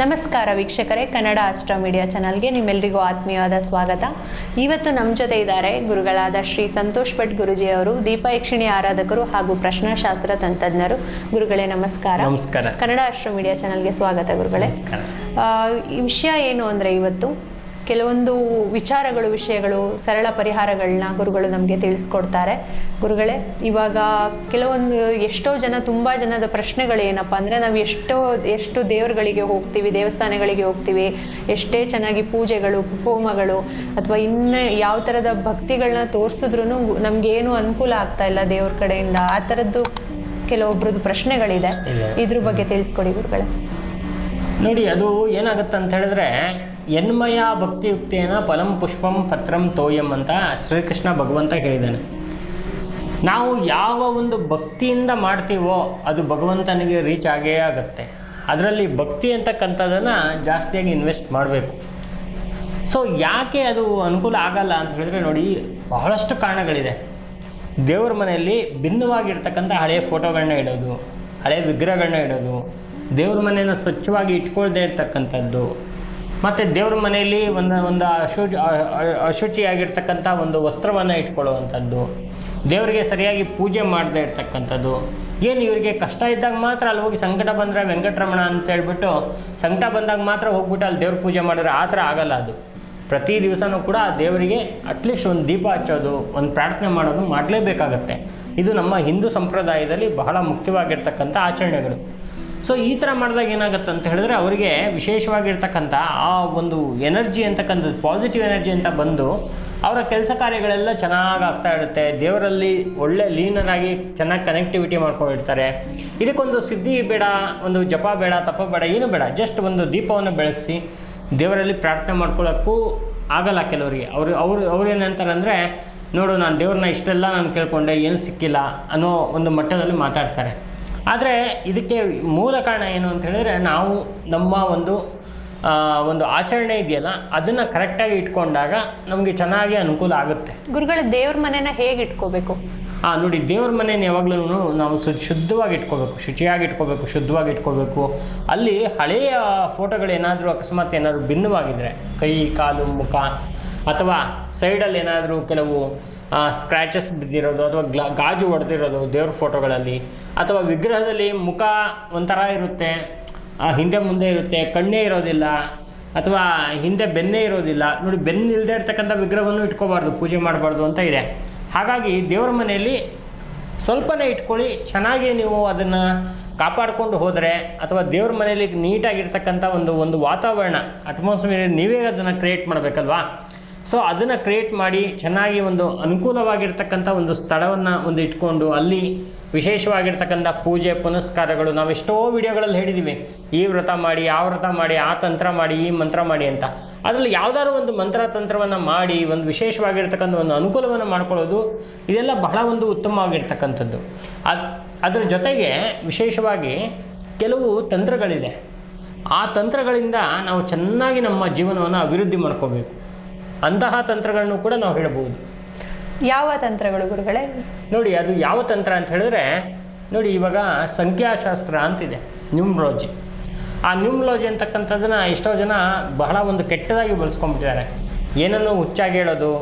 ನಮಸ್ಕಾರ ವೀಕ್ಷಕರೇ, Kannada astro media ಚಾನಲ್ಗೆ ನಿಮ್ಮೆಲ್ಲರಿಗೂ ಆತ್ಮೀಯವಾದ ಸ್ವಾಗತ. ಇವತ್ತು ನಮ್ಮ ಜೊತೆ ಇದ್ದಾರೆ ಗುರುಗಳಾದ ಶ್ರೀ ಸಂತೋಷ್ ಭಟ್ ಗುರುಜಿ ಅವರು, ದೀಪಯಕ್ಷಿಣಿ ಆರಾಧಕರು ಹಾಗೂ ಪ್ರಶ್ನಾಶಾಸ್ತ್ರ ತಂತ್ರಜ್ಞರು. ಗುರುಗಳೇ ನಮಸ್ಕಾರ. ನಮಸ್ಕಾರ. ಕನ್ನಡ ಆಸ್ಟ್ರೋ ಮೀಡಿಯಾ ಚಾನಲ್ಗೆ ಸ್ವಾಗತ ಗುರುಗಳೇ. ಈ ವಿಷಯ ಏನು ಅಂದರೆ, ಇವತ್ತು ಕೆಲವೊಂದು ವಿಷಯಗಳು ಸರಳ ಪರಿಹಾರಗಳನ್ನ ಗುರುಗಳು ನಮಗೆ ತಿಳಿಸ್ಕೊಡ್ತಾರೆ. ಗುರುಗಳೇ, ಇವಾಗ ಕೆಲವೊಂದು ತುಂಬ ಜನದ ಪ್ರಶ್ನೆಗಳು ಏನಪ್ಪ ಅಂದರೆ, ನಾವು ಎಷ್ಟು ದೇವರುಗಳಿಗೆ ಹೋಗ್ತೀವಿ, ದೇವಸ್ಥಾನಗಳಿಗೆ ಹೋಗ್ತೀವಿ, ಎಷ್ಟೇ ಚೆನ್ನಾಗಿ ಪೂಜೆಗಳು, ಹೋಮಗಳು ಅಥವಾ ಇನ್ನು ಯಾವ ಥರದ ಭಕ್ತಿಗಳನ್ನ ತೋರಿಸಿದ್ರೂ ನಮಗೇನು ಅನುಕೂಲ ಆಗ್ತಾ ಇಲ್ಲ ದೇವ್ರ ಕಡೆಯಿಂದ. ಆ ಥರದ್ದು ಕೆಲವೊಬ್ರದ್ದು ಪ್ರಶ್ನೆಗಳಿದೆ. ಇದ್ರ ಬಗ್ಗೆ ತಿಳಿಸ್ಕೊಡಿ ಗುರುಗಳೇ. ನೋಡಿ, ಅದು ಏನಾಗುತ್ತೆ ಅಂತ ಹೇಳಿದ್ರೆ, ಎನ್ಮಯ ಭಕ್ತಿಯುಕ್ತೇನ ಫಲಂ ಪುಷ್ಪಂ ಪತ್ರಂ ತೋಯಂ ಅಂತ ಶ್ರೀಕೃಷ್ಣ ಭಗವಂತ ಹೇಳಿದ್ದಾನೆ. ನಾವು ಯಾವ ಒಂದು ಭಕ್ತಿಯಿಂದ ಮಾಡ್ತೀವೋ ಅದು ಭಗವಂತನಿಗೆ ರೀಚ್ ಆಗೇ ಆಗುತ್ತೆ. ಅದರಲ್ಲಿ ಭಕ್ತಿ ಅಂತಕ್ಕಂಥದ್ದನ್ನು ಜಾಸ್ತಿಯಾಗಿ ಇನ್ವೆಸ್ಟ್ ಮಾಡಬೇಕು. ಸೊ ಯಾಕೆ ಅದು ಅನುಕೂಲ ಆಗಲ್ಲ ಅಂತ ಹೇಳಿದ್ರೆ, ನೋಡಿ, ಬಹಳಷ್ಟು ಕಾರಣಗಳಿದೆ. ದೇವ್ರ ಮನೆಯಲ್ಲಿ ಭಿನ್ನವಾಗಿರ್ತಕ್ಕಂಥ ಹಳೆಯ ಫೋಟೋಗಳನ್ನ ಇಡೋದು, ಹಳೆಯ ವಿಗ್ರಹಗಳನ್ನ ಇಡೋದು, ದೇವ್ರ ಮನೆಯನ್ನು ಸ್ವಚ್ಛವಾಗಿ ಇಟ್ಕೊಳ್ದೇ ಇರ್ತಕ್ಕಂಥದ್ದು, ಮತ್ತು ದೇವ್ರ ಮನೆಯಲ್ಲಿ ಒಂದು ಅಶುಚಿಯಾಗಿರ್ತಕ್ಕಂಥ ಒಂದು ವಸ್ತ್ರವನ್ನು ಇಟ್ಕೊಳ್ಳುವಂಥದ್ದು, ದೇವರಿಗೆ ಸರಿಯಾಗಿ ಪೂಜೆ ಮಾಡದೇ ಇರ್ತಕ್ಕಂಥದ್ದು. ಏನು ಇವರಿಗೆ ಕಷ್ಟ ಇದ್ದಾಗ ಮಾತ್ರ ಅಲ್ಲಿ ಹೋಗಿ, ಸಂಕಟ ಬಂದರೆ ವೆಂಕಟರಮಣ ಅಂತ ಹೇಳ್ಬಿಟ್ಟು ಸಂಕಟ ಬಂದಾಗ ಮಾತ್ರ ಹೋಗ್ಬಿಟ್ಟು ಅಲ್ಲಿ ದೇವ್ರ ಪೂಜೆ ಮಾಡಿದ್ರೆ ಆ ಥರ ಆಗಲ್ಲ. ಅದು ಪ್ರತಿ ದಿವಸನೂ ಕೂಡ ದೇವರಿಗೆ ಅಟ್ಲೀಸ್ಟ್ ಒಂದು ದೀಪ ಹಚ್ಚೋದು, ಒಂದು ಪ್ರಾರ್ಥನೆ ಮಾಡೋದು ಮಾಡಲೇಬೇಕಾಗತ್ತೆ. ಇದು ನಮ್ಮ ಹಿಂದೂ ಸಂಪ್ರದಾಯದಲ್ಲಿ ಬಹಳ ಮುಖ್ಯವಾಗಿರ್ತಕ್ಕಂಥ ಆಚರಣೆಗಳು. ಸೊ ಈ ಥರ ಮಾಡಿದಾಗ ಏನಾಗುತ್ತೆ ಅಂತ ಹೇಳಿದ್ರೆ, ಅವರಿಗೆ ವಿಶೇಷವಾಗಿರ್ತಕ್ಕಂಥ ಆ ಒಂದು ಎನರ್ಜಿ ಅಂತಕ್ಕಂಥದ್ದು, ಪಾಸಿಟಿವ್ ಎನರ್ಜಿ ಅಂತ ಬಂದು ಅವರ ಕೆಲಸ ಕಾರ್ಯಗಳೆಲ್ಲ ಚೆನ್ನಾಗಿ ಆಗ್ತಾ ಇರುತ್ತೆ. ದೇವರಲ್ಲಿ ಒಳ್ಳೆ ಲೀನರಾಗಿ ಚೆನ್ನಾಗಿ ಕನೆಕ್ಟಿವಿಟಿ ಮಾಡ್ಕೊಂಡಿರ್ತಾರೆ. ಇದಕ್ಕೊಂದು ಸಿದ್ಧಿ ಬೇಡ, ಒಂದು ಜಪ ಬೇಡ, ತಪ ಬೇಡ, ಏನು ಬೇಡ. ಜಸ್ಟ್ ಒಂದು ದೀಪವನ್ನು ಬೆಳಗಿಸಿ ದೇವರಲ್ಲಿ ಪ್ರಾರ್ಥನೆ ಮಾಡ್ಕೊಳ್ಳೋಕ್ಕೂ ಆಗಲ್ಲ ಕೆಲವರಿಗೆ. ಅವ್ರು ಏನಂತಾರಂದರೆ, ನೋಡು, ನಾನು ದೇವ್ರನ್ನ ಇಷ್ಟೆಲ್ಲ ನಾನು ಕೇಳ್ಕೊಂಡೆ, ಏನು ಸಿಕ್ಕಿಲ್ಲ ಅನ್ನೋ ಒಂದು ಮಟ್ಟದಲ್ಲಿ ಮಾತಾಡ್ತಾರೆ. ಆದರೆ ಇದಕ್ಕೆ ಮೂಲ ಕಾರಣ ಏನು ಅಂತ ಹೇಳಿದ್ರೆ, ನಾವು ನಮ್ಮ ಒಂದು ಆಚರಣೆ ಇದೆಯಲ್ಲ, ಅದನ್ನು ಕರೆಕ್ಟಾಗಿ ಇಟ್ಕೊಂಡಾಗ ನಮಗೆ ಚೆನ್ನಾಗಿ ಅನುಕೂಲ ಆಗುತ್ತೆ. ಗುರುಗಳ, ದೇವ್ರ ಮನೆನ ಹೇಗೆ ಇಟ್ಕೋಬೇಕು? ನೋಡಿ, ದೇವ್ರ ಮನೇನ ಯಾವಾಗಲೂ ನಾವು ಶುದ್ಧವಾಗಿ ಇಟ್ಕೋಬೇಕು, ಶುಚಿಯಾಗಿ ಇಟ್ಕೋಬೇಕು, ಶುದ್ಧವಾಗಿ ಇಟ್ಕೋಬೇಕು. ಅಲ್ಲಿ ಹಳೆಯ ಫೋಟೋಗಳೇನಾದರೂ ಅಕಸ್ಮಾತ್ ಏನಾದರೂ ಭಿನ್ನವಾಗಿದ್ದರೆ, ಕೈ, ಕಾಲು, ಮುಖ ಅಥವಾ ಸೈಡಲ್ಲಿ ಏನಾದರೂ ಕೆಲವು ಸ್ಕ್ರ್ಯಾಚಸ್ ಬಿದ್ದಿರೋದು ಅಥವಾ ಗಾಜು ಹೊಡೆದಿರೋದು ದೇವ್ರ ಫೋಟೋಗಳಲ್ಲಿ, ಅಥವಾ ವಿಗ್ರಹದಲ್ಲಿ ಮುಖ ಒಂಥರ ಇರುತ್ತೆ, ಹಿಂದೆ ಮುಂದೆ ಇರುತ್ತೆ, ಕಣ್ಣೇ ಇರೋದಿಲ್ಲ, ಅಥವಾ ಹಿಂದೆ ಬೆನ್ನೇ ಇರೋದಿಲ್ಲ. ನೋಡಿ, ಬೆನ್ನು ಇಲ್ಲದೆ ಇರ್ತಕ್ಕಂಥ ವಿಗ್ರಹವನ್ನು ಇಟ್ಕೋಬಾರ್ದು, ಪೂಜೆ ಮಾಡಬಾರ್ದು ಅಂತ ಇದೆ. ಹಾಗಾಗಿ ದೇವ್ರ ಮನೆಯಲ್ಲಿ ಸ್ವಲ್ಪನೇ ಇಟ್ಕೊಳ್ಳಿ, ಚೆನ್ನಾಗಿ ನೀವು ಅದನ್ನು ಕಾಪಾಡಿಕೊಂಡು ಹೋದರೆ, ಅಥವಾ ದೇವ್ರ ಮನೆಯಲ್ಲಿ ನೀಟಾಗಿರ್ತಕ್ಕಂಥ ಒಂದು ವಾತಾವರಣ, ಅಟ್ಮಾಸ್ಫಿಯರ್ ನೀವೇ ಅದನ್ನು ಕ್ರಿಯೇಟ್ ಮಾಡಬೇಕಲ್ವಾ. ಸೊ ಅದನ್ನು ಕ್ರಿಯೇಟ್ ಮಾಡಿ ಚೆನ್ನಾಗಿ ಒಂದು ಅನುಕೂಲವಾಗಿರ್ತಕ್ಕಂಥ ಒಂದು ಸ್ಥಳವನ್ನು ಇಟ್ಕೊಂಡು ಅಲ್ಲಿ ವಿಶೇಷವಾಗಿರ್ತಕ್ಕಂಥ ಪೂಜೆ ಪುನಸ್ಕಾರಗಳು, ನಾವು ಎಷ್ಟೋ ವಿಡಿಯೋಗಳಲ್ಲಿ ಹೇಳಿದ್ದೀವಿ, ಈ ವ್ರತ ಮಾಡಿ, ಆ ವ್ರತ ಮಾಡಿ, ಆ ತಂತ್ರ ಮಾಡಿ, ಈ ಮಂತ್ರ ಮಾಡಿ ಅಂತ. ಅದರಲ್ಲಿ ಯಾವುದಾದ್ರು ಒಂದು ಮಂತ್ರ ತಂತ್ರವನ್ನು ಮಾಡಿ ಒಂದು ವಿಶೇಷವಾಗಿರ್ತಕ್ಕಂಥ ಒಂದು ಅನುಕೂಲವನ್ನು ಮಾಡ್ಕೊಳ್ಳೋದು, ಇದೆಲ್ಲ ಬಹಳ ಒಂದು ಉತ್ತಮವಾಗಿರ್ತಕ್ಕಂಥದ್ದು. ಅದರ ಜೊತೆಗೆ ವಿಶೇಷವಾಗಿ ಕೆಲವು ತಂತ್ರಗಳಿದೆ. ಆ ತಂತ್ರಗಳಿಂದ ನಾವು ಚೆನ್ನಾಗಿ ನಮ್ಮ ಜೀವನವನ್ನು ಅಭಿವೃದ್ಧಿ ಮಾಡ್ಕೋಬೇಕು. ಅಂತಹ ತಂತ್ರಗಳನ್ನು ಕೂಡ ನಾವು ಹೇಳಬಹುದು. ಯಾವ ತಂತ್ರಗಳು ಗುರುಗಳೇ? ನೋಡಿ, ಅದು ಯಾವ ತಂತ್ರ ಅಂತ ಹೇಳಿದ್ರೆ, ನೋಡಿ, ಇವಾಗ ಸಂಖ್ಯಾಶಾಸ್ತ್ರ ಅಂತಿದೆ, ನ್ಯೂಮ್ರಾಲಜಿ. ಆ ನ್ಯೂಮ್ರಾಲಜಿ ಅಂತಕ್ಕಂಥದ್ದನ್ನು ಎಷ್ಟೋ ಜನ ಬಹಳ ಒಂದು ಕೆಟ್ಟದಾಗಿ ಬಳಸ್ಕೊಂಡ್ಬಿಟ್ಟಿದ್ದಾರೆ. ಏನನ್ನೋ ಹುಚ್ಚಾಗಿ ಹೇಳೋದು,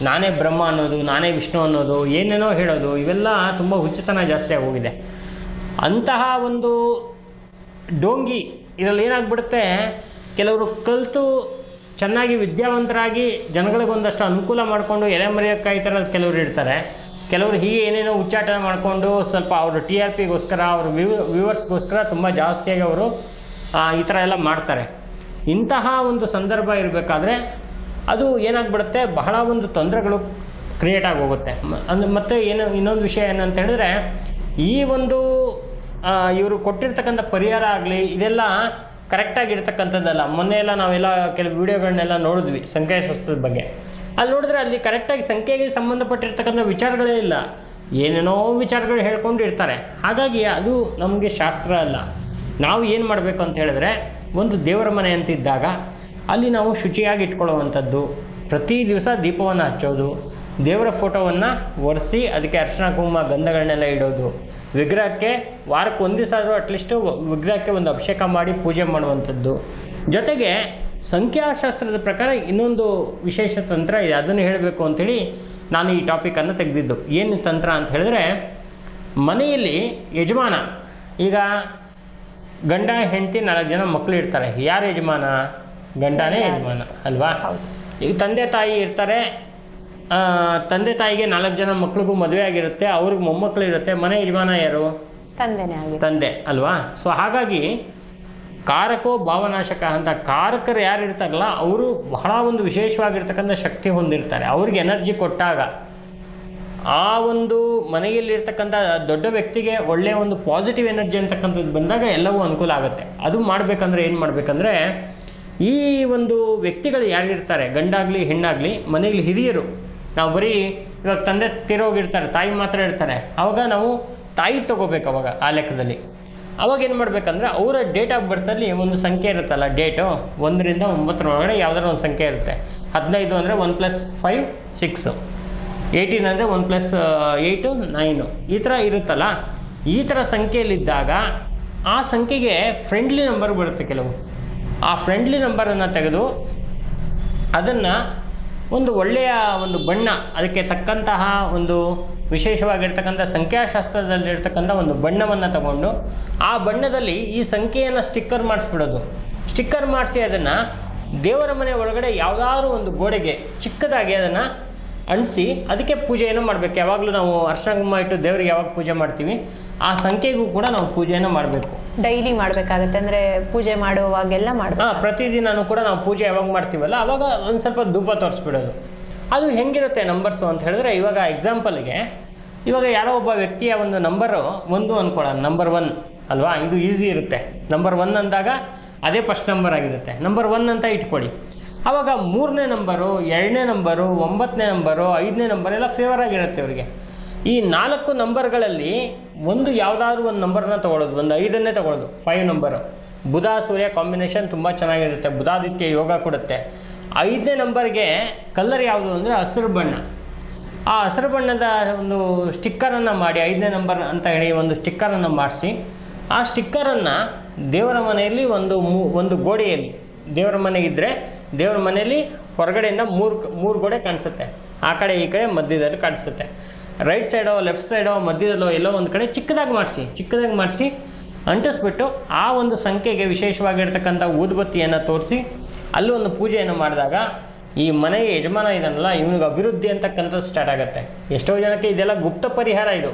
ನಾನೇ ಬ್ರಹ್ಮ ಅನ್ನೋದು, ನಾನೇ ವಿಷ್ಣು ಅನ್ನೋದು, ಏನೇನೋ ಹೇಳೋದು, ಇವೆಲ್ಲ ತುಂಬ ಹುಚ್ಚುತನ ಜಾಸ್ತಿ ಆಗೋಗಿದೆ. ಅಂತಹ ಒಂದು ಡೋಂಗಿ ಇದರಲ್ಲಿ ಏನಾಗ್ಬಿಡುತ್ತೆ, ಕೆಲವರು ಕಲಿತು ಚೆನ್ನಾಗಿ ವಿದ್ಯಾವಂತರಾಗಿ ಜನಗಳಿಗೊಂದಷ್ಟು ಅನುಕೂಲ ಮಾಡಿಕೊಂಡು ಎಲೆಮರೆಯಕ್ಕಾಯಿ ಥರ ಕೆಲವರು ಇರ್ತಾರೆ. ಕೆಲವರು ಹೀಗೆ ಏನೇನೋ ಉಚ್ಚಾಟನೆ ಮಾಡಿಕೊಂಡು ಸ್ವಲ್ಪ ಅವರು TRPಗೋಸ್ಕರ, ಅವ್ರ ವ್ಯೂವರ್ಸ್ಗೋಸ್ಕರ ತುಂಬ ಜಾಸ್ತಿಯಾಗಿ ಅವರು ಈ ಥರ ಎಲ್ಲ ಮಾಡ್ತಾರೆ. ಇಂತಹ ಒಂದು ಸಂದರ್ಭ ಇರಬೇಕಾದ್ರೆ ಅದು ಏನಾಗ್ಬಿಡುತ್ತೆ, ಬಹಳ ಒಂದು ತೊಂದರೆಗಳು ಕ್ರಿಯೇಟ್ ಆಗಿ ಹೋಗುತ್ತೆ. ಮತ್ತು ಇನ್ನೊಂದು ವಿಷಯ ಏನಂತ ಹೇಳಿದ್ರೆ, ಈ ಒಂದು ಇವರು ಕೊಟ್ಟಿರ್ತಕ್ಕಂಥ ಪರಿಹಾರ ಆಗಲಿ, ಇದೆಲ್ಲ ಕರೆಕ್ಟಾಗಿರ್ತಕ್ಕಂಥದ್ದಲ್ಲ. ಮೊನ್ನೆ ಎಲ್ಲ ನಾವೆಲ್ಲ ಕೆಲವು ವೀಡಿಯೋಗಳನ್ನೆಲ್ಲ ನೋಡಿದ್ವಿ ಸಂಖ್ಯಾಶಾಸ್ತ್ರದ ಬಗ್ಗೆ. ಅಲ್ಲಿ ನೋಡಿದ್ರೆ ಅಲ್ಲಿ ಕರೆಕ್ಟಾಗಿ ಸಂಖ್ಯೆಗೆ ಸಂಬಂಧಪಟ್ಟಿರ್ತಕ್ಕಂಥ ವಿಚಾರಗಳೇ ಇಲ್ಲ, ಏನೇನೋ ವಿಚಾರಗಳು ಹೇಳ್ಕೊಂಡು ಇರ್ತಾರೆ. ಹಾಗಾಗಿ ಅದು ನಮಗೆ ಶಾಸ್ತ್ರ ಅಲ್ಲ. ನಾವು ಏನು ಮಾಡಬೇಕು ಅಂತ ಹೇಳಿದ್ರೆ, ಒಂದು ದೇವರ ಮನೆ ಅಂತಿದ್ದಾಗ ಅಲ್ಲಿ ನಾವು ಶುಚಿಯಾಗಿ ಇಟ್ಕೊಳ್ಳುವಂಥದ್ದು, ಪ್ರತಿ ದಿವಸ ದೀಪವನ್ನು ಹಚ್ಚೋದು, ದೇವರ ಫೋಟೋವನ್ನು ಒರೆಸಿ ಅದಕ್ಕೆ ಅರಿಶಿನ ಕುಂಕುಮ ಗಂಧಗಳನ್ನೆಲ್ಲ ಇಡೋದು, ವಿಗ್ರಹಕ್ಕೆ ವಾರಕ್ಕೆ ಒಂದು ದಿವಸ ಆದರೂ ಅಟ್ಲೀಸ್ಟು ವಿಗ್ರಹಕ್ಕೆ ಒಂದು ಅಭಿಷೇಕ ಮಾಡಿ ಪೂಜೆ ಮಾಡುವಂಥದ್ದು. ಜೊತೆಗೆ ಸಂಖ್ಯಾಶಾಸ್ತ್ರದ ಪ್ರಕಾರ ಇನ್ನೊಂದು ವಿಶೇಷ ತಂತ್ರ ಇದೆ, ಅದನ್ನು ಹೇಳಬೇಕು ಅಂಥೇಳಿ ನಾನು ಈ ಟಾಪಿಕನ್ನು ತೆಗೆದಿದ್ದು. ಏನು ತಂತ್ರ ಅಂತ ಹೇಳಿದ್ರೆ, ಮನೆಯಲ್ಲಿ ಯಜಮಾನ, ಈಗ ಗಂಡ ಹೆಂಡತಿ 4 ಜನ ಮಕ್ಕಳು ಇರ್ತಾರೆ, ಯಾರು ಯಜಮಾನ? ಗಂಡನೇ ಯಜಮಾನ ಅಲ್ವಾ? ಈಗ ತಂದೆ ತಾಯಿ ಇರ್ತಾರೆ, ತಂದೆ ತಾಯಿಗೆ 4 ಜನ ಮಕ್ಳಿಗೂ ಮದುವೆ ಆಗಿರುತ್ತೆ, ಅವ್ರಿಗೆ ಮೊಮ್ಮಕ್ಕಳು ಇರುತ್ತೆ, ಮನೆ ಯಜಮಾನ ಯಾರು? ತಂದೆ ಅಲ್ವಾ? ಸೊ ಹಾಗಾಗಿ ಕಾರಕೋ ಭಾವನಾಶಕ ಅಂತ, ಕಾರಕರು ಯಾರು ಇರ್ತಾರಲ್ಲ ಅವರು ಬಹಳ ಒಂದು ವಿಶೇಷವಾಗಿರ್ತಕ್ಕಂಥ ಶಕ್ತಿ ಹೊಂದಿರ್ತಾರೆ. ಅವ್ರಿಗೆ ಎನರ್ಜಿ ಕೊಟ್ಟಾಗ ಆ ಒಂದು ಮನೆಯಲ್ಲಿರ್ತಕ್ಕಂಥ ದೊಡ್ಡ ವ್ಯಕ್ತಿಗೆ ಒಳ್ಳೆಯ ಒಂದು ಪಾಸಿಟಿವ್ ಎನರ್ಜಿ ಅಂತಕ್ಕಂಥದ್ದು ಬಂದಾಗ ಎಲ್ಲವೂ ಅನುಕೂಲ ಆಗುತ್ತೆ. ಅದು ಮಾಡಬೇಕಂದ್ರೆ ಏನು ಮಾಡಬೇಕಂದ್ರೆ, ಈ ಒಂದು ವ್ಯಕ್ತಿಗಳು ಯಾರಿರ್ತಾರೆ, ಗಂಡಾಗಲಿ ಹೆಣ್ಣಾಗಲಿ, ಮನೆಯಲ್ಲಿ ಹಿರಿಯರು, ನಾವು ಬರೀ ಇವಾಗ ತಂದೆ ತೀರೋಗಿರ್ತಾರೆ, ತಾಯಿ ಮಾತ್ರ ಇರ್ತಾರೆ, ಆವಾಗ ನಾವು ತಾಯಿ ತೊಗೋಬೇಕು. ಅವಾಗ ಆ ಲೆಕ್ಕದಲ್ಲಿ ಅವಾಗ ಏನು ಮಾಡಬೇಕಂದ್ರೆ, ಅವರ ಡೇಟ್ ಆಫ್ ಬರ್ತಲ್ಲಿ ಒಂದು ಸಂಖ್ಯೆ ಇರುತ್ತಲ್ಲ, ಡೇಟು 1 ರಿಂದ 9 ಒಳಗಡೆ ಯಾವುದಾದ್ರು ಒಂದು ಸಂಖ್ಯೆ ಇರುತ್ತೆ. 15 ಅಂದರೆ 1 + 5 6, 18 ಅಂದರೆ 1 + 8 9, ಈ ಥರ ಇರುತ್ತಲ್ಲ. ಈ ಥರ ಸಂಖ್ಯೆಯಲ್ಲಿದ್ದಾಗ ಆ ಸಂಖ್ಯೆಗೆ ಫ್ರೆಂಡ್ಲಿ ನಂಬರ್ ಬರುತ್ತೆ ಕೆಲವು. ಆ ಫ್ರೆಂಡ್ಲಿ ನಂಬರನ್ನು ತೆಗೆದು ಅದನ್ನು ಒಂದು ಒಳ್ಳೆಯ ಒಂದು ಬಣ್ಣ, ಅದಕ್ಕೆ ತಕ್ಕಂತಹ ಒಂದು ವಿಶೇಷವಾಗಿರ್ತಕ್ಕಂಥ ಸಂಖ್ಯಾಶಾಸ್ತ್ರದಲ್ಲಿರ್ತಕ್ಕಂಥ ಒಂದು ಬಣ್ಣವನ್ನು ತಗೊಂಡು ಆ ಬಣ್ಣದಲ್ಲಿ ಈ ಸಂಖ್ಯೆಯನ್ನು ಸ್ಟಿಕ್ಕರ್ ಮಾಡಿಸ್ಬಿಡೋದು. ಸ್ಟಿಕ್ಕರ್ ಮಾಡಿಸಿ ಅದನ್ನು ದೇವರ ಮನೆ ಒಳಗಡೆ ಯಾವುದಾದ್ರೂ ಒಂದು ಗೋಡೆಗೆ ಚಿಕ್ಕದಾಗಿ ಅದನ್ನು ಅಂಟಿಸಿ ಅದಕ್ಕೆ ಪೂಜೆಯನ್ನು ಮಾಡಬೇಕು. ಯಾವಾಗಲೂ ನಾವು ಅರಿಶಿನ ಕುಂಕುಮ ಇಟ್ಟು ದೇವರಿಗೆ ಯಾವಾಗ ಪೂಜೆ ಮಾಡ್ತೀವಿ ಆ ಸಂಖ್ಯೆಗೂ ಕೂಡ ನಾವು ಪೂಜೆಯನ್ನು ಮಾಡಬೇಕು. ಡೈಲಿ ಮಾಡಬೇಕಾಗತ್ತೆ, ಅಂದರೆ ಪೂಜೆ ಮಾಡುವಾಗೆಲ್ಲ ಮಾಡಬೇಕು. ಪ್ರತಿದಿನವೂ ಕೂಡ ನಾವು ಪೂಜೆ ಯಾವಾಗ ಮಾಡ್ತೀವಲ್ಲ ಆವಾಗ ಒಂದು ಸ್ವಲ್ಪ ಧೂಪ ತೋರಿಸ್ಬಿಡೋದು. ಅದು ಹೆಂಗಿರುತ್ತೆ ನಂಬರ್ಸು ಅಂತ ಹೇಳಿದ್ರೆ, ಇವಾಗ ಎಕ್ಸಾಂಪಲ್ಗೆ ಇವಾಗ ಯಾರೋ ಒಬ್ಬ ವ್ಯಕ್ತಿಯ ಒಂದು ನಂಬರು 1 ಅಂದ್ಕೊಳ್ಳೋಣ, ನಂಬರ್ 1 ಅಲ್ವಾ? ಇದು ಈಸಿ ಇರುತ್ತೆ. ನಂಬರ್ 1 ಅಂದಾಗ ಅದೇ ಫಸ್ಟ್ ನಂಬರ್ ಆಗಿರುತ್ತೆ. ನಂಬರ್ 1 ಅಂತ ಇಟ್ಕೊಳ್ಳಿ. ಆವಾಗ 3ನೇ ನಂಬರು, 2ನೇ ನಂಬರು, 9ನೇ ನಂಬರು, 5ನೇ ನಂಬರ್ ಎಲ್ಲ ಫೇವರ್ ಆಗಿರುತ್ತೆ ಅವರಿಗೆ. ಈ 4 ನಂಬರ್ಗಳಲ್ಲಿ ಒಂದು ಯಾವುದಾದ್ರೂ ಒಂದು ನಂಬರ್ನ ತೊಗೊಳ್ಳೋದು, ಒಂದು 5ನ್ನೇ ತೊಗೊಳ್ಳೋದು, 5 ನಂಬರು. ಬುಧ ಸೂರ್ಯ ಕಾಂಬಿನೇಷನ್ ತುಂಬ ಚೆನ್ನಾಗಿರುತ್ತೆ, ಬುಧಾದಿತ್ಯ ಯೋಗ ಕೊಡುತ್ತೆ. 5ನೇ ನಂಬರ್ಗೆ ಕಲರ್ ಯಾವುದು ಅಂದರೆ ಹಸಿರು ಬಣ್ಣ. ಆ ಹಸಿರು ಬಣ್ಣದ ಒಂದು ಸ್ಟಿಕ್ಕರನ್ನು ಮಾಡಿ, 5ನೇ ನಂಬರ್ ಅಂತ ಹೇಳಿ ಒಂದು ಸ್ಟಿಕ್ಕರನ್ನು ಮಾಡಿಸಿ, ಆ ಸ್ಟಿಕ್ಕರನ್ನು ದೇವರ ಮನೆಯಲ್ಲಿ ಒಂದು ಗೋಡೆಯಲ್ಲಿ, ದೇವರ ಮನೆಗಿದ್ದರೆ ದೇವರ ಮನೆಯಲ್ಲಿ ಹೊರಗಡೆಯಿಂದ ಮೂರು ಗೋಡೆ ಕಾಣಿಸುತ್ತೆ, ಆ ಕಡೆ ಈ ಕಡೆ ಮಧ್ಯದಲ್ಲಿ ಕಾಣಿಸುತ್ತೆ. ರೈಟ್ ಸೈಡೋ ಲೆಫ್ಟ್ ಸೈಡೋ ಮಧ್ಯದಲ್ಲೋ ಎಲ್ಲೋ ಒಂದು ಕಡೆ ಚಿಕ್ಕದಾಗಿ ಮಾಡಿಸಿ ಅಂಟಿಸ್ಬಿಟ್ಟು ಆ ಒಂದು ಸಂಖ್ಯೆಗೆ ವಿಶೇಷವಾಗಿರ್ತಕ್ಕಂಥ ಊದುಬತ್ತಿಯನ್ನು ತೋರಿಸಿ ಅಲ್ಲಿ ಒಂದು ಪೂಜೆಯನ್ನು ಮಾಡಿದಾಗ ಈ ಮನೆಯ ಯಜಮಾನ ಇದನ್ನಲ್ಲ, ಇವನಿಗೆ ಅಭಿವೃದ್ಧಿ ಅಂತಕ್ಕಂಥದ್ದು ಸ್ಟಾರ್ಟ್ ಆಗುತ್ತೆ. ಎಷ್ಟೋ ಜನಕ್ಕೆ ಇದೆಲ್ಲ ಗುಪ್ತ ಪರಿಹಾರ. ಇದು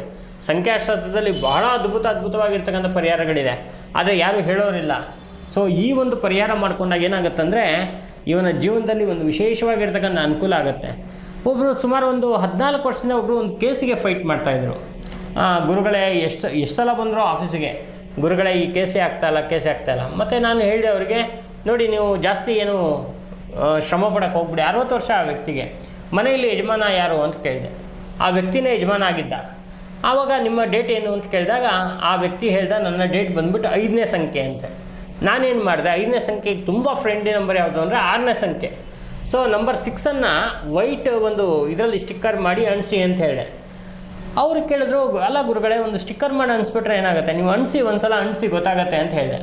ಸಂಖ್ಯಾಶಾಸ್ತ್ರದಲ್ಲಿ ಬಹಳ ಅದ್ಭುತವಾಗಿರ್ತಕ್ಕಂಥ ಪರಿಹಾರಗಳಿದೆ, ಆದರೆ ಯಾರೂ ಹೇಳೋರಿಲ್ಲ. ಸೊ ಈ ಒಂದು ಪರಿಹಾರ ಮಾಡ್ಕೊಂಡಾಗ ಏನಾಗುತ್ತಂದರೆ ಇವನ ಜೀವನದಲ್ಲಿ ಒಂದು ವಿಶೇಷವಾಗಿರ್ತಕ್ಕಂಥ ಅನುಕೂಲ ಆಗುತ್ತೆ. ಒಬ್ಬರು ಸುಮಾರು ಒಂದು 14 ವರ್ಷದಿಂದ ಒಬ್ಬರು ಒಂದು ಕೇಸಿಗೆ ಫೈಟ್ ಮಾಡ್ತಾಯಿದ್ರು. ಗುರುಗಳೇ ಎಷ್ಟು ಸಲ ಬಂದರೂ ಆಫೀಸಿಗೆ, ಗುರುಗಳೇ ಈ ಕೇಸೇ ಆಗ್ತಾಯಿಲ್ಲ. ಮತ್ತು ನಾನು ಹೇಳಿದೆ ಅವರಿಗೆ, ನೋಡಿ ನೀವು ಜಾಸ್ತಿ ಏನು ಶ್ರಮ ಪಡೋಕ್ಕೆ ಹೋಗ್ಬಿಡಿ. 60 ವರ್ಷ ಆ ವ್ಯಕ್ತಿಗೆ. ಮನೆಯಲ್ಲಿ ಯಜಮಾನ ಯಾರು ಅಂತ ಕೇಳಿದೆ. ಆ ವ್ಯಕ್ತಿನೇ ಯಜಮಾನ ಆಗಿದ್ದ. ಆವಾಗ ನಿಮ್ಮ ಡೇಟ್ ಏನು ಅಂತ ಕೇಳಿದಾಗ ಆ ವ್ಯಕ್ತಿ ಹೇಳ್ದ, ನನ್ನ ಡೇಟ್ ಬಂದುಬಿಟ್ಟು 5ನೇ ಸಂಖ್ಯೆ ಅಂತೆ. ನಾನೇನು ಮಾಡಿದೆ, 5ನೇ ಸಂಖ್ಯೆಗೆ ತುಂಬ ಫ್ರೆಂಡ್ಲಿ ನಂಬರ್ ಯಾವುದು ಅಂದರೆ 6ನೇ ಸಂಖ್ಯೆ. ಸೊ ನಂಬರ್ 6ಅನ್ನು ವೈಟ್ ಒಂದು ಇದರಲ್ಲಿ ಸ್ಟಿಕ್ಕರ್ ಮಾಡಿ ಅಂಟಿಸಿ ಅಂತ ಹೇಳಿದೆ. ಅವರು ಕೇಳಿದ್ರು, ಅಲ್ಲ ಗುರುಗಳೇ, ಒಂದು ಸ್ಟಿಕ್ಕರ್ ಮಾಡಿ ಅನಿಸ್ಬಿಟ್ರೆ ಏನಾಗುತ್ತೆ, ನೀವು ಒಂದ್ಸಲ ಅಂಟಿಸಿ ಗೊತ್ತಾಗತ್ತೆ ಅಂತ ಹೇಳಿದೆ.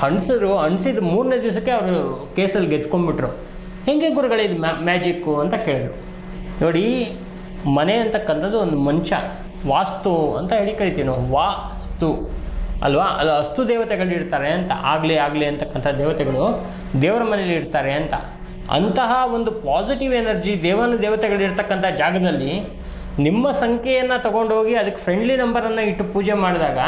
ಅಣಿಸಿದ 3ನೇ ದಿವಸಕ್ಕೆ ಅವರು ಕೇಸಲ್ಲಿ ಗೆದ್ಕೊಂಡ್ಬಿಟ್ರು. ಹೇಗೆ ಗುರುಗಳೇ ಇದು ಮ್ಯಾಜಿಕ್ಕು ಅಂತ ಕೇಳಿದ್ರು. ನೋಡಿ, ಮನೆ ಅಂತಕ್ಕಂಥದ್ದು ಒಂದು ಮಂಚ, ವಾಸ್ತು ಅಂತ ಹೇಳಿ ಕರಿತೀವಿ ನಾವು, ವಾಸ್ತು ಅಲ್ವಾ? ಅದು ಅಸ್ತು ದೇವತೆಗಳು ಇರ್ತಾರೆ ಅಂತ, ಆಗಲಿ ಅಂತಕ್ಕಂಥ ದೇವತೆಗಳು ದೇವರ ಮನೇಲಿ ಇರ್ತಾರೆ ಅಂತ. ಅಂತಹ ಒಂದು ಪಾಸಿಟಿವ್ ಎನರ್ಜಿ ದೇವತೆಗಳಿರ್ತಕ್ಕಂಥ ಜಾಗದಲ್ಲಿ ನಿಮ್ಮ ಸಂಖ್ಯೆಯನ್ನು ತೊಗೊಂಡೋಗಿ ಅದಕ್ಕೆ ಫ್ರೆಂಡ್ಲಿ ನಂಬರನ್ನು ಇಟ್ಟು ಪೂಜೆ ಮಾಡಿದಾಗ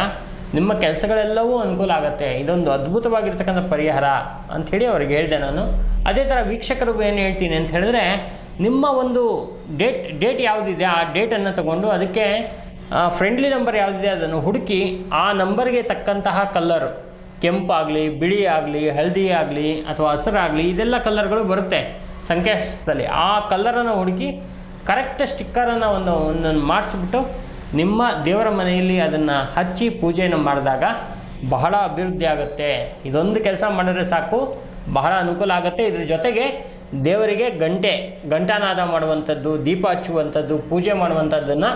ನಿಮ್ಮ ಕೆಲಸಗಳೆಲ್ಲವೂ ಅನುಕೂಲ ಆಗುತ್ತೆ. ಇದೊಂದು ಅದ್ಭುತವಾಗಿರ್ತಕ್ಕಂಥ ಪರಿಹಾರ ಅಂಥೇಳಿ ಅವ್ರಿಗೆ ಹೇಳಿದೆ ನಾನು. ಅದೇ ಥರ ವೀಕ್ಷಕರಿಗೂ ಏನು ಹೇಳ್ತೀನಿ ಅಂತ ಹೇಳಿದ್ರೆ, ನಿಮ್ಮ ಒಂದು ಡೇಟ್ ಯಾವುದಿದೆ ಆ ಡೇಟನ್ನು ತಗೊಂಡು ಅದಕ್ಕೆ ಫ್ರೆಂಡ್ಲಿ ನಂಬರ್ ಯಾವುದಿದೆ ಅದನ್ನು ಹುಡುಕಿ ಆ ನಂಬರ್ಗೆ ತಕ್ಕಂತಹ ಕಲ್ಲರು, ಕೆಂಪಾಗಲಿ, ಬಿಳಿ ಆಗಲಿ, ಹಳದಿ ಆಗಲಿ ಅಥವಾ ಹಸಿರಾಗಲಿ, ಇದೆಲ್ಲ ಕಲ್ಲರ್ಗಳು ಬರುತ್ತೆ ಸಂಖ್ಯಾಶಾಸ್ತ್ರದಲ್ಲಿ. ಆ ಕಲ್ಲರನ್ನು ಹುಡುಕಿ ಕರೆಕ್ಟ್ ಸ್ಟಿಕ್ಕರನ್ನು ಒಂದೊಂದು ಮಾಡಿಸ್ಬಿಟ್ಟು ನಿಮ್ಮ ದೇವರ ಮನೆಯಲ್ಲಿ ಅದನ್ನು ಹಚ್ಚಿ ಪೂಜೆಯನ್ನು ಮಾಡಿದಾಗ ಬಹಳ ಅಭಿವೃದ್ಧಿ ಆಗುತ್ತೆ. ಇದೊಂದು ಕೆಲಸ ಮಾಡಿದ್ರೆ ಸಾಕು, ಬಹಳ ಅನುಕೂಲ ಆಗುತ್ತೆ. ಇದ್ರ ಜೊತೆಗೆ ದೇವರಿಗೆ ಘಂಟಾನಾದ ಮಾಡುವಂಥದ್ದು, ದೀಪ ಹಚ್ಚುವಂಥದ್ದು, ಪೂಜೆ ಮಾಡುವಂಥದ್ದನ್ನು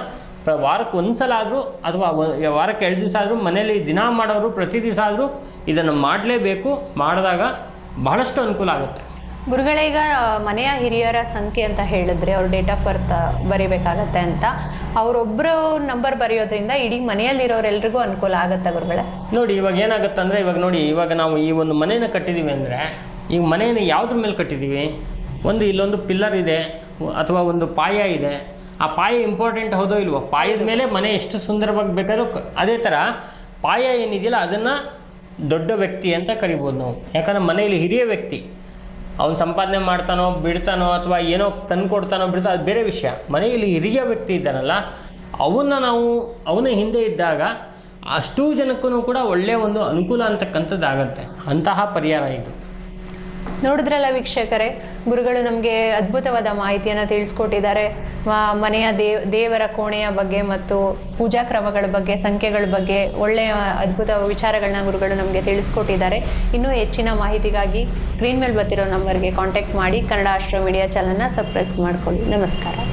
ವಾರಕ್ಕೆ ಒಂದು ಸಲ ಆದರೂ ಅಥವಾ ವಾರಕ್ಕೆ 2 ದಿವಸ ಆದರೂ ಮನೇಲಿ ದಿನ ಮಾಡೋರು ಪ್ರತಿ ದಿವಸ ಆದರೂ ಇದನ್ನು ಮಾಡಲೇಬೇಕು. ಮಾಡಿದಾಗ ಬಹಳಷ್ಟು ಅನುಕೂಲ ಆಗುತ್ತೆ. ಗುರುಗಳೇ, ಈಗ ಮನೆಯ ಹಿರಿಯರ ಸಂಖ್ಯೆ ಅಂತ ಹೇಳಿದ್ರೆ ಅವ್ರ ಡೇಟ್ ಆಫ್ ಬರ್ತ್ ಬರೀಬೇಕಾಗತ್ತೆ ಅಂತ, ಅವರೊಬ್ಬರು ನಂಬರ್ ಬರೆಯೋದ್ರಿಂದ ಇಡೀ ಮನೆಯಲ್ಲಿರೋರೆಲ್ರಿಗೂ ಅನುಕೂಲ ಆಗುತ್ತೆ ಗುರುಗಳೇ? ನೋಡಿ, ಇವಾಗ ಏನಾಗುತ್ತೆ ಅಂದರೆ, ಇವಾಗ ನಾವು ಈ ಒಂದು ಮನೇನ ಕಟ್ಟಿದ್ದೀವಿ ಅಂದರೆ, ಈಗ ಮನೆಯನ್ನು ಯಾವುದ್ರ ಮೇಲೆ ಕಟ್ಟಿದ್ದೀವಿ? ಇಲ್ಲೊಂದು ಪಿಲ್ಲರ್ ಇದೆ ಅಥವಾ ಒಂದು ಪಾಯ ಇದೆ. ಆ ಪಾಯ ಇಂಪಾರ್ಟೆಂಟ್ ಹೌದೋ ಇಲ್ವೋ? ಪಾಯದ ಮೇಲೆ ಮನೆ ಎಷ್ಟು ಸುಂದರವಾಗಿ ಬೇಕಾದ್ರೂ ಅದೇ ಥರ ಪಾಯ ಏನಿದೆಯಲ್ಲ ಅದನ್ನು ದೊಡ್ಡ ವ್ಯಕ್ತಿ ಅಂತ ಕರಿಬೋದು ನಾವು. ಯಾಕಂದರೆ ಮನೆಯಲ್ಲಿ ಹಿರಿಯ ವ್ಯಕ್ತಿ ಅವನು ಸಂಪಾದನೆ ಮಾಡ್ತಾನೋ ಬಿಡ್ತಾನೋ ಅಥವಾ ಏನೋ ತಂದು ಕೊಡ್ತಾನೋ ಬಿಡ್ತಾನೋ ಅದು ಬೇರೆ ವಿಷಯ. ಮನೆಯಲ್ಲಿ ಹಿರಿಯ ವ್ಯಕ್ತಿ ಇದ್ದಾನಲ್ಲ ಅವನ ಹಿಂದೆ ಇದ್ದಾಗ ಅಷ್ಟೂ ಜನಕ್ಕೂ ಕೂಡ ಒಳ್ಳೆಯ ಒಂದು ಅನುಕೂಲ ಅಂತಕ್ಕಂಥದ್ದಾಗತ್ತೆ. ಅಂತಹ ಪರಿಹಾರ ಇದು. ನೋಡಿದ್ರಲ್ಲ ವೀಕ್ಷಕರೇ, ಗುರುಗಳು ನಮಗೆ ಅದ್ಭುತವಾದ ಮಾಹಿತಿಯನ್ನು ತಿಳಿಸ್ಕೊಟ್ಟಿದ್ದಾರೆ. ಮನೆಯ ದೇವರ ಕೋಣೆಯ ಬಗ್ಗೆ ಮತ್ತು ಪೂಜಾ ಕ್ರಮಗಳ ಬಗ್ಗೆ, ಸಂಖ್ಯೆಗಳ ಬಗ್ಗೆ ಒಳ್ಳೆಯ ಅದ್ಭುತ ವಿಚಾರಗಳನ್ನ ಗುರುಗಳು ನಮಗೆ ತಿಳಿಸ್ಕೊಟ್ಟಿದ್ದಾರೆ. ಇನ್ನೂ ಹೆಚ್ಚಿನ ಮಾಹಿತಿಗಾಗಿ ಸ್ಕ್ರೀನ್ ಮೇಲೆ ಬರ್ತಿರೋ ನಂಬರ್ಗೆ ಕಾಂಟ್ಯಾಕ್ಟ್ ಮಾಡಿ. ಕನ್ನಡ ಆಸ್ಟ್ರೋ ಮೀಡಿಯಾ ಚಾನಲ್ನ ಸಬ್ಸ್ಕ್ರೈಬ್ ಮಾಡ್ಕೊಳ್ಳಿ. ನಮಸ್ಕಾರ.